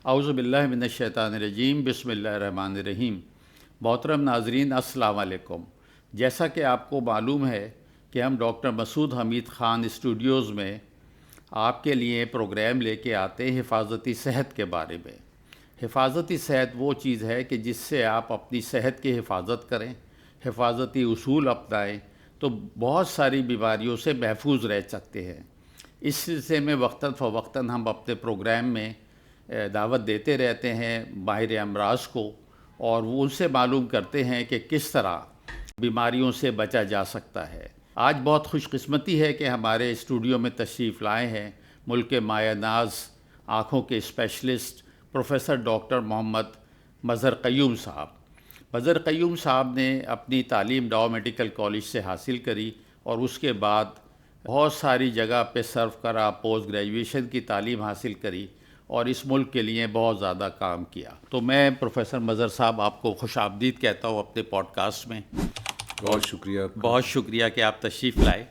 اعوذ باللہ من الشیطان الرجیم، بسم اللہ الرحمن الرحیم۔ محترم ناظرین، السلام علیکم۔ جیسا کہ آپ کو معلوم ہے کہ ہم ڈاکٹر مسعود حمید خان اسٹوڈیوز میں آپ کے لیے پروگرام لے کے آتے ہیں حفاظتی صحت کے بارے میں۔ حفاظتی صحت وہ چیز ہے کہ جس سے آپ اپنی صحت کی حفاظت کریں، حفاظتی اصول اپنائیں تو بہت ساری بیماریوں سے محفوظ رہ سکتے ہیں۔ اس سلسلے میں وقتاً فوقتاً ہم اپنے پروگرام میں دعوت دیتے رہتے ہیں ماہر امراض کو، اور وہ ان سے معلوم کرتے ہیں کہ کس طرح بیماریوں سے بچا جا سکتا ہے۔ آج بہت خوش قسمتی ہے کہ ہمارے اسٹوڈیو میں تشریف لائے ہیں ملک کے مایہ ناز آنکھوں کے اسپیشلسٹ پروفیسر ڈاکٹر محمد مظہر قیوم صاحب۔ مظہر قیوم صاحب نے اپنی تعلیم ڈاؤ میڈیکل کالج سے حاصل کری اور اس کے بعد بہت ساری جگہ پہ سرو کرا، پوسٹ گریجویشن کی تعلیم حاصل کری اور اس ملک کے لیے بہت زیادہ کام کیا۔ تو میں پروفیسر مظہر صاحب آپ کو خوش آمدید کہتا ہوں اپنے پوڈ کاسٹ میں۔ بہت شکریہ۔ بہت شکریہ کہ آپ تشریف لائے۔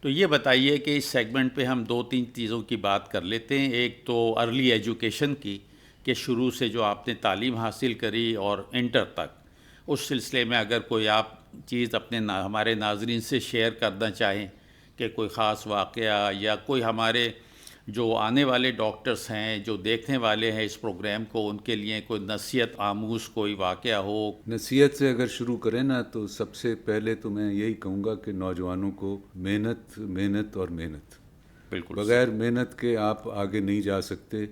تو یہ بتائیے کہ اس سیگمنٹ پہ ہم 2-3 چیزوں کی بات کر لیتے ہیں۔ ایک تو ارلی ایجوکیشن کی، کہ شروع سے جو آپ نے تعلیم حاصل کری اور انٹر تک، اس سلسلے میں اگر کوئی آپ چیز اپنے ہمارے ناظرین سے شیئر کرنا چاہیں کہ کوئی خاص واقعہ یا کوئی ہمارے جو آنے والے ڈاکٹرز ہیں جو دیکھنے والے ہیں اس پروگرام کو، ان کے لیے کوئی نصیحت آموز کوئی واقعہ ہو۔ نصیحت سے اگر شروع کریں نا تو سب سے پہلے تو میں یہی کہوں گا کہ نوجوانوں کو محنت محنت اور محنت، بالکل بغیر محنت کے آپ آگے نہیں جا سکتے۔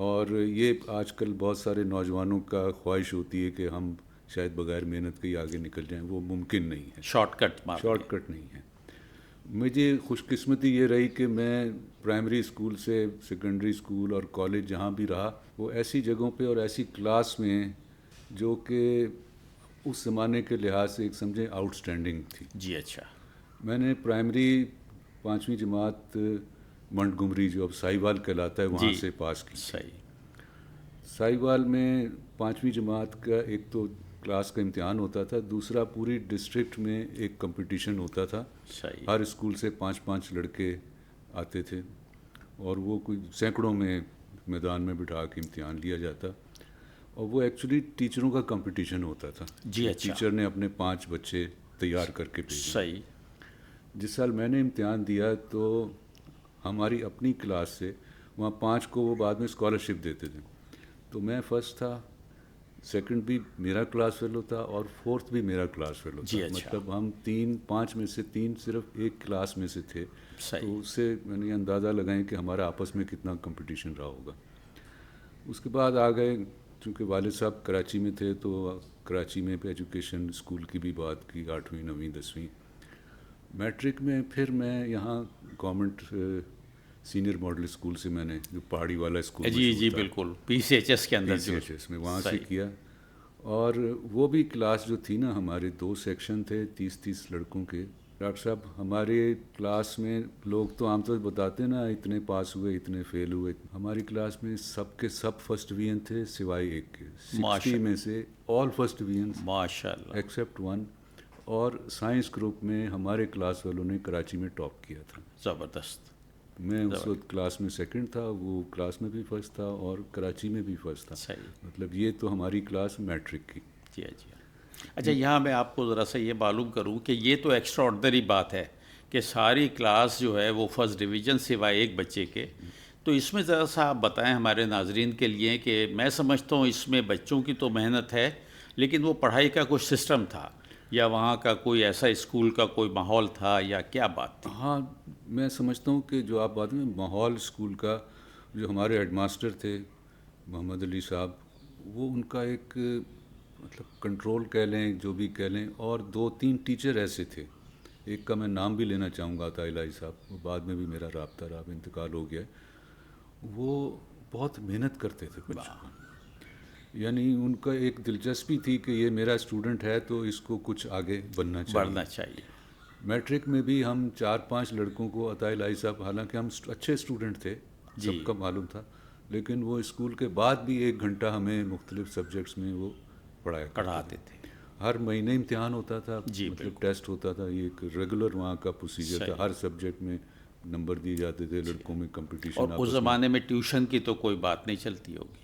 اور یہ آج کل بہت سارے نوجوانوں کا خواہش ہوتی ہے کہ ہم شاید بغیر محنت کے ہی آگے نکل جائیں، وہ ممکن نہیں ہے، شارٹ کٹ نہیں ہے۔ مجھے خوش قسمتی یہ رہی کہ میں پرائمری اسکول سے سیکنڈری اسکول اور کالج جہاں بھی رہا، وہ ایسی جگہوں پہ اور ایسی کلاس میں جو کہ اس زمانے کے لحاظ سے ایک سمجھیں آؤٹ اسٹینڈنگ تھی۔ جی اچھا۔ میں نے پرائمری 5ویں جماعت منٹگمری جو اب ساہیوال کہلاتا ہے وہاں سے پاس کی۔ صحیح۔ ساہیوال میں 5ویں جماعت کا ایک تو کلاس کا امتحان ہوتا تھا، دوسرا پوری ڈسٹرکٹ میں ایک کمپٹیشن ہوتا تھا۔ صحیح۔ ہر اسکول سے 5 لڑکے آتے تھے اور وہ کوئی سینکڑوں میں میدان میں بٹھا کے امتحان لیا جاتا، اور وہ ایکچولی ٹیچروں کا کمپٹیشن ہوتا تھا۔ جی اچھا۔ ٹیچر نے اپنے 5 بچے تیار کر کے بھیجے۔ صحیح۔ جس سال میں نے امتحان دیا تو ہماری اپنی کلاس سے وہاں 5 کو وہ بعد میں اسکالرشپ دیتے تھے، تو میں فرسٹ تھا، سیکنڈ بھی میرا کلاس فیلو تھا اور فورتھ بھی میرا کلاس فیلو تھا۔ جی اچھا۔ مطلب ہم 5 میں سے 3 صرف ایک کلاس میں سے تھے۔ تو اس سے میں نے اندازہ لگائیں کہ ہمارا آپس میں کتنا کمپٹیشن رہا ہوگا۔ اس کے بعد آ گئے، چونکہ والد صاحب کراچی میں تھے تو کراچی میں ایجوکیشن اسکول کی بھی بات کی، 8ویں 9ویں 10ویں۔ میٹرک میں پھر میں یہاں گورنمنٹ سینئر ماڈل اسکول سے میں نے جو پہاڑی والا اسکول، جی بالکل، PCHS کے اندر، PCHS میں وہاں سے کیا۔ اور وہ بھی کلاس جو تھی نا، ہمارے 2 سیکشن تھے 30 لڑکوں کے۔ ڈاکٹر صاحب ہمارے کلاس میں لوگ تو عام طور بتاتے نا اتنے پاس ہوئے اتنے فیل ہوئے، ہماری کلاس میں سب کے سب فرسٹ ڈویژن تھے سوائے ایک کے۔ 60 میں سے آل فرسٹ ڈویژن ماشاء اللہ، ایکسیپٹ 1۔ اور سائنس گروپ میں ہمارے کلاس والوں نے کراچی میں ٹاپ کیا تھا۔ زبردست۔ میں اس وقت کلاس میں سیکنڈ تھا، وہ کلاس میں بھی فرسٹ تھا اور کراچی میں بھی فرسٹ تھا۔ صحیح۔ مطلب یہ تو ہماری کلاس میٹرک کی۔ جی جی۔ اچھا، یہاں میں آپ کو ذرا سا یہ معلوم کروں کہ یہ تو ایکسٹرا آرڈنری بات ہے کہ ساری کلاس جو ہے وہ فرسٹ ڈویژن سوائے ایک بچے کے، تو اس میں ذرا سا آپ بتائیں ہمارے ناظرین کے لیے کہ میں سمجھتا ہوں اس میں بچوں کی تو محنت ہے، لیکن وہ پڑھائی کا کچھ سسٹم تھا یا وہاں کا کوئی ایسا اسکول کا کوئی ماحول تھا یا کیا بات تھی؟ ہاں، میں سمجھتا ہوں کہ جو آپ بات میں ماحول اسکول کا، جو ہمارے ہیڈ ماسٹر تھے محمد علی صاحب، وہ ان کا ایک مطلب کنٹرول کہہ لیں جو بھی کہہ لیں، اور 2-3 ٹیچر ایسے تھے، ایک کا میں نام بھی لینا چاہوں گا، عطا الہی صاحب، وہ بعد میں بھی میرا رابطہ رہا، انتقال ہو گیا۔ وہ بہت محنت کرتے تھے بچوں کو، یعنی ان کا ایک دلچسپی تھی کہ یہ میرا اسٹوڈنٹ ہے تو اس کو کچھ آگے بڑھنا چاہیے۔ میٹرک میں بھی ہم 4-5 لڑکوں کو، عطا الہی صاحب حالانکہ ہم اچھے اسٹوڈنٹ تھے، سب کا معلوم تھا، لیکن وہ اسکول کے بعد بھی 1 گھنٹہ ہمیں مختلف سبجیکٹس میں وہ پڑھاتے تھے۔ ہر مہینے امتحان ہوتا تھا، مطلب ٹیسٹ ہوتا تھا، یہ ایک ریگولر وہاں کا پروسیجر تھا، ہر سبجیکٹ میں نمبر دیے جاتے تھے، لڑکوں میں کمپٹیشن۔ اور اس زمانے میں ٹیوشن کی تو کوئی بات نہیں چلتی ہوگی؟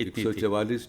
144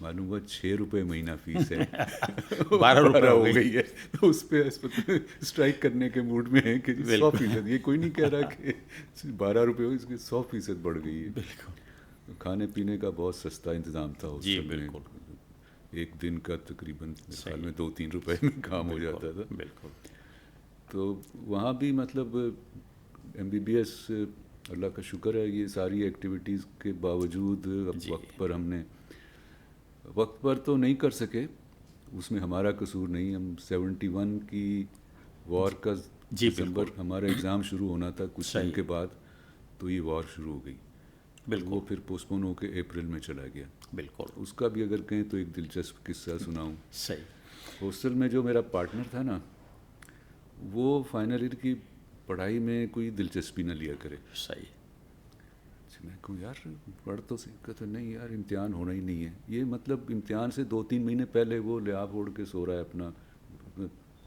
معلوم ہوا 6 روپے مہینہ فیس ہے 12 روپے ہو گئی ہے. تو اس پہ اسٹرائک کرنے کے موڈ میں ہے کہ 100%. یہ کوئی نہیں کہہ رہا کہ 12 روپے ہو, اس کی 100% بڑھ گئی ہے. بالکل کھانے پینے کا بہت سستا انتظام تھا اس جی میں. بالکل ایک دن کا تقریباً میرے خیال میں 2-3 روپے میں کام ہو جاتا تھا. بالکل. تو وہاں بھی مطلب MBBS اللہ کا شکر ہے یہ ساری ایکٹیویٹیز کے باوجود وقت پر ہم نے وقت پر تو نہیں کر سکے, اس میں ہمارا قصور نہیں. ہم 71 کی وار کا دسمبر ہمارا ایگزام شروع ہونا تھا کچھ ٹائم کے بعد, تو یہ وار شروع ہو گئی. وہ پھر پوسٹپون ہو کے اپریل میں چلا گیا. بالکل اس کا بھی اگر کہیں تو ایک دلچسپ قصہ سناؤں. صحیح. ہاسٹل میں جو میرا پارٹنر تھا نا, وہ فائنل ایئر کی پڑھائی میں کوئی دلچسپی نہ لیا کرے. صحیح. میں کہوں یار پڑھ تو صحیح, کہتے نہیں یار امتحان ہونا ہی نہیں ہے. یہ مطلب امتحان سے 2-3 مہینے پہلے وہ لحاف اوڑھ کے سو رہا ہے اپنا,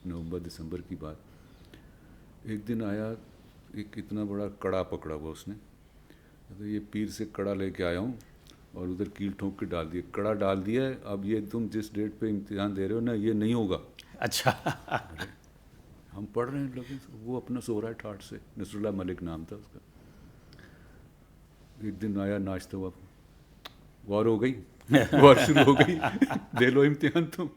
نومبر دسمبر کی بات. ایک دن آیا, ایک اتنا بڑا کڑا پکڑا ہوا اس نے, تو یہ پیر سے کڑا لے کے آیا ہوں اور ادھر کیل ٹھونک کے ڈال دیا. کڑا ڈال دیا ہے, اب یہ تم جس ڈیٹ پہ امتحان دے رہے ہو نا یہ نہیں ہوگا. اچھا. ہم پڑھ رہے ہیں لیکن وہ اپنا سو رہا ہے ٹھاٹ سے. نصر اللہ ملک نام تھا اس کا. ایک دن آیا ناشتہ ہوا, وار ہو گئی, وار شروع ہو گئی, دے لو امتحان تم.